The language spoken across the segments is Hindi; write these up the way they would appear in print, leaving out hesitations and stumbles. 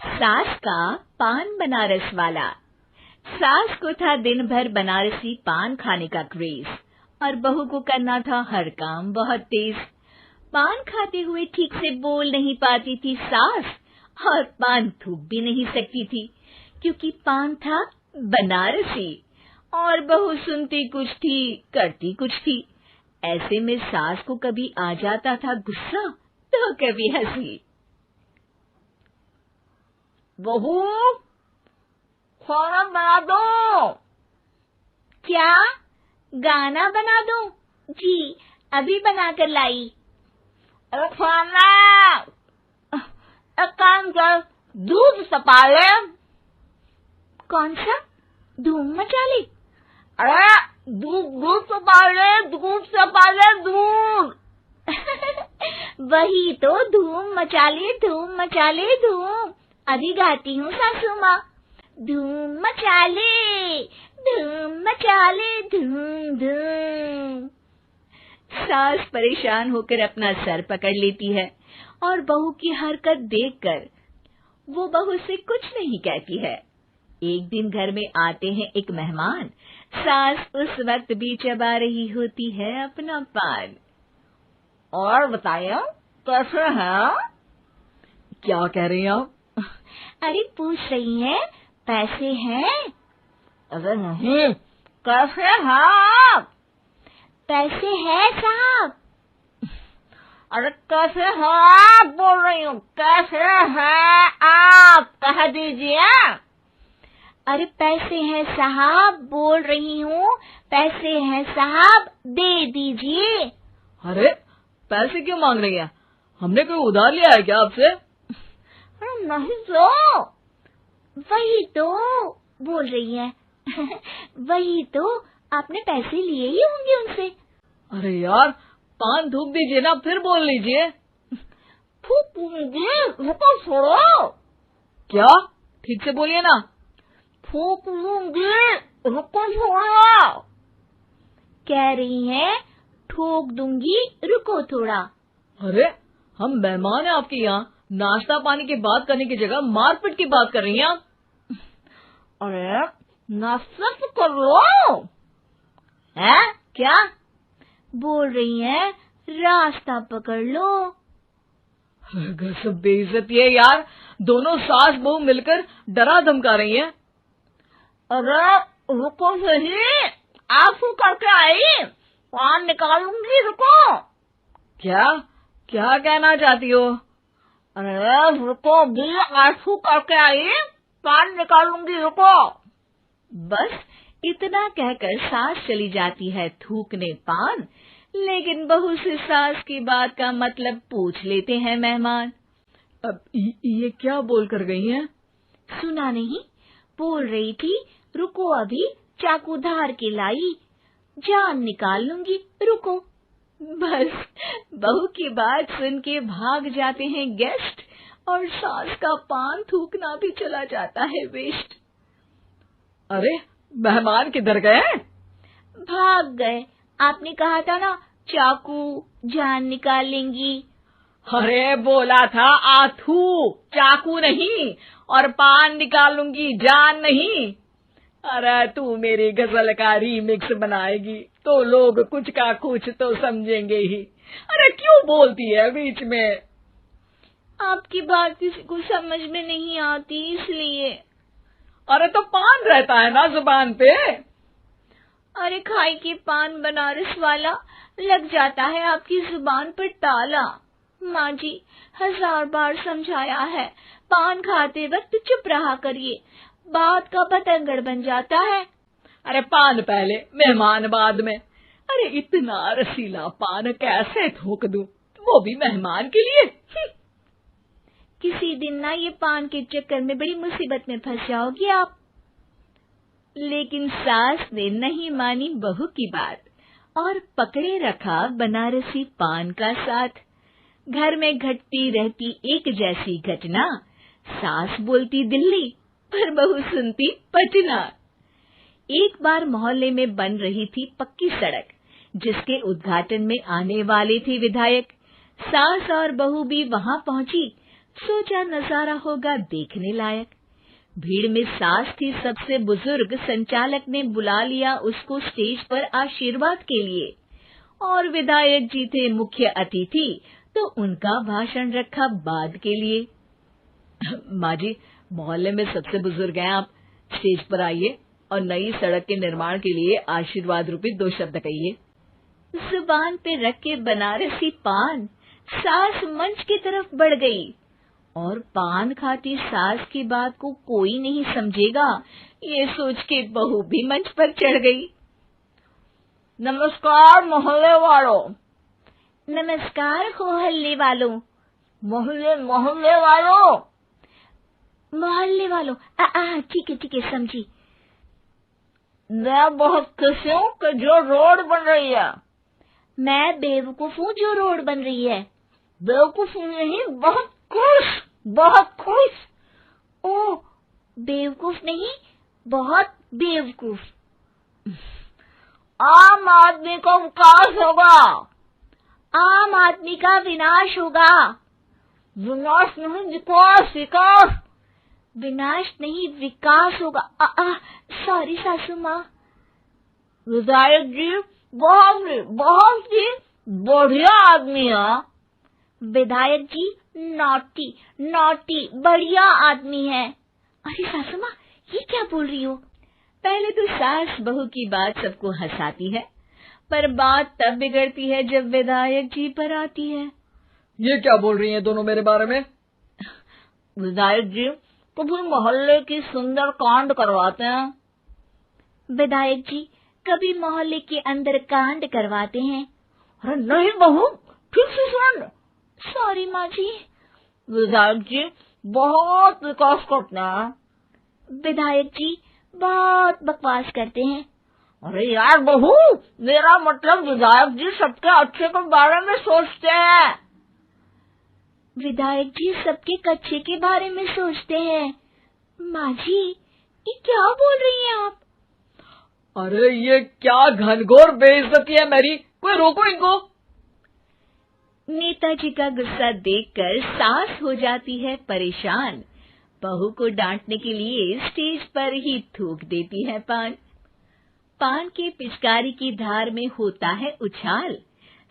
सास का पान बनारस वाला। सास को था दिन भर बनारसी पान खाने का क्रेज और बहू को करना था हर काम बहुत तेज। पान खाते हुए ठीक से बोल नहीं पाती थी सास और पान थूक भी नहीं सकती थी क्योंकि पान था बनारसी और बहू सुनती कुछ थी करती कुछ थी। ऐसे में सास को कभी आ जाता था गुस्सा तो कभी हंसी। बहू, खाना बना दो। क्या? गाना बना दो? जी, अभी बनाकर लाई। अरे खाना, एक काम कर, दूध सपा ले। कौन सा? धूम मचा ले? अरे दूध सपा ले, दूध सपा ले, दूध। वही तो, धूम मचा ले, धूम मचा ले, धूम। अभी गाती हूँ सासू माँ। धूम मचा ले, धूम मचा ले, धूम धूम। सास परेशान होकर अपना सर पकड़ लेती है और बहू की हरकत देखकर वो बहू से कुछ नहीं कहती है। एक दिन घर में आते हैं एक मेहमान। सास उस वक्त भी चबा रही होती है अपना पान। और बताइए, कैसे हैं? क्या कह रही हैं आप? अरे पूछ रही हैं, पैसे हैं? अरे नहीं, कैसे हैं आप? पैसे हैं साहब। अरे कैसे हैं आप बोल रही हूँ, कैसे हैं आप कह दीजिए। अरे पैसे हैं साहब बोल रही हूँ, पैसे हैं साहब दे दीजिए। अरे पैसे क्यों मांग रही हैं? हमने कोई उधार लिया है क्या आपसे? अरे नहीं तो। वही तो बोल रही है। वही तो, आपने पैसे लिए ही होंगे उनसे। अरे यार, पान थूक दीजिए ना, फिर बोल लीजिए। थूकूंगी, रुको छोड़ो। क्या? ठीक से बोलिए ना। थूक लूंगी, रुको छोड़ो। कह रही हैं ठोक दूंगी, रुको थोड़ा। अरे हम मेहमान हैं आपके यहाँ, नाश्ता पानी की बात करने की जगह मारपीट की बात कर रही हैं आप। अरे नाश्ता तो कर लो। है क्या? बोल रही हैं रास्ता पकड़ लो। गजब बेइज्जती है यार, दोनों सास बहू मिलकर डरा धमका रही हैं। अरे रुको सही, आंसू करके आई, पान निकालूंगी, रुको। क्या क्या कहना चाहती हो? अरे रुको भी, आंसू करके आई, पान निकालूंगी, रुको। बस इतना कहकर सास चली जाती है थूकने पान, लेकिन बहू से सास की बात का मतलब पूछ लेते हैं मेहमान। अब ये क्या बोल कर गई हैं? सुना नहीं? बोल रही थी रुको अभी, चाकू धार के लाई, जान निकाल लूंगी, रुको। बस बहू की बात सुन के भाग जाते हैं गेस्ट और सास का पान थूकना भी चला जाता है वेस्ट। अरे मेहमान किधर गए? भाग गए। आपने कहा था ना चाकू जान निकाल लेंगी। अरे बोला था आथू, चाकू नहीं, और पान निकालूंगी, जान नहीं। अरे तू मेरी गजल का रीमिक्स बनाएगी तो लोग कुछ का कुछ तो समझेंगे ही। अरे क्यों बोलती है बीच में? आपकी बात किसी को समझ में नहीं आती इसलिए। अरे तो पान रहता है ना जुबान पे। अरे खाई के पान बनारस वाला, लग जाता है आपकी जुबान पर ताला। माँ जी 1000 बार समझाया है, पान खाते वक्त चुप रहा करिए, बात का बतंगड़ बन जाता है। अरे पान पहले, मेहमान बाद में। अरे इतना रसीला पान कैसे थूक दूं, वो भी मेहमान के लिए। किसी दिन ना ये पान के चक्कर में बड़ी मुसीबत में फंस जाओगी आप। लेकिन सास ने नहीं मानी बहू की बात और पकड़े रखा बनारसी पान का साथ। घर में घटती रहती एक जैसी घटना, सास बोलती दिल्ली पर बहू सुनती पटना। एक बार मोहल्ले में बन रही थी पक्की सड़क, जिसके उद्घाटन में आने वाले थे विधायक। सास और बहू भी वहां पहुंची। सोचा नजारा होगा देखने लायक। भीड़ में सास थी सबसे बुजुर्ग। संचालक ने बुला लिया उसको स्टेज पर आशीर्वाद के लिए, और विधायक जी थे मुख्य अतिथि, तो उनका भाषण रखा बाद के लिए। माँ जी, मोहल्ले में सबसे बुजुर्ग हैं आप, स्टेज पर आइए और नई सड़क के निर्माण के लिए आशीर्वाद रूपी 2 शब्द कहिए। जुबान पे रख के बनारसी पान सास मंच की तरफ बढ़ गई, और पान खाती सास की बात को कोई नहीं समझेगा, ये सोच के बहू भी मंच पर चढ़ गई। नमस्कार मोहल्ले वालों। नमस्कार मोहल्ले वालों। मोहल्ले वालों। मोहल्ले वालों, ठीक है समझी। मैं बहुत खुश हूँ कि जो रोड बन रही है। मैं बेवकूफ हूँ जो रोड बन रही है। बेवकूफ नहीं, बहुत खुश। ओह, बेवकूफ नहीं, बहुत बेवकूफ। आम आदमी का विकास होगा। आम आदमी का विनाश होगा। विनाश नहीं, विकास। विनाश नहीं, विकास होगा। सॉरी सासू माँ। विधायक जी बहुत ही बढ़िया आदमी है। विधायक जी नॉटी बढ़िया आदमी है। अरे सासू माँ, ये क्या बोल रही हो? पहले तो सास बहू की बात सबको हंसाती है, पर बात तब बिगड़ती है जब विधायक जी पर आती है। ये क्या बोल रही हैं दोनों मेरे बारे में? विधायक जी कभी मोहल्ले की सुंदर कांड करवाते हैं। विधायक जी कभी मोहल्ले के अंदर कांड करवाते हैं। अरे नहीं बहू, ठीक से सुन। सॉरी माँ जी। विधायक जी बहुत विकास करते हैं। विधायक जी बहुत बकवास करते हैं। अरे यार बहू, मेरा मतलब विधायक जी सबके अच्छे के बारे में सोचते हैं। विधायक जी सबके कच्चे के बारे में सोचते हैं। माँ जी, ये क्या बोल रही हैं आप? अरे ये क्या घनघोर बेइज्जती है मेरी, कोई रोको इनको। नेताजी का गुस्सा देखकर सास हो जाती है परेशान। बहू को डांटने के लिए स्टेज पर ही थूक देती है पान की पिचकारी की धार में होता है उछाल।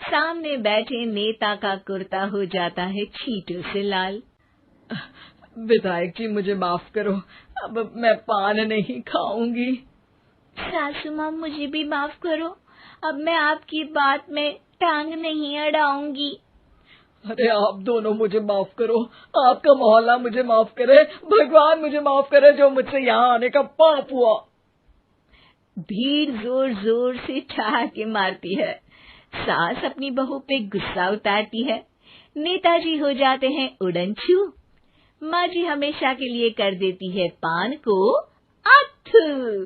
सामने बैठे नेता का कुर्ता हो जाता है छींटों से लाल। विधायक जी मुझे माफ करो, अब मैं पान नहीं खाऊंगी। सासू माँ मुझे भी माफ करो, अब मैं आपकी बात में टांग नहीं अड़ाऊंगी। अरे आप दोनों मुझे माफ करो, आपका मोहल्ला मुझे माफ करे, भगवान मुझे माफ करे जो मुझसे यहाँ आने का पाप हुआ। भीड़ जोर जोर से ठहाके मारती है। सास अपनी बहू पे गुस्सा उतारती है। नेताजी हो जाते हैं उड़नछू। माँ जी हमेशा के लिए कर देती है पान को अथू।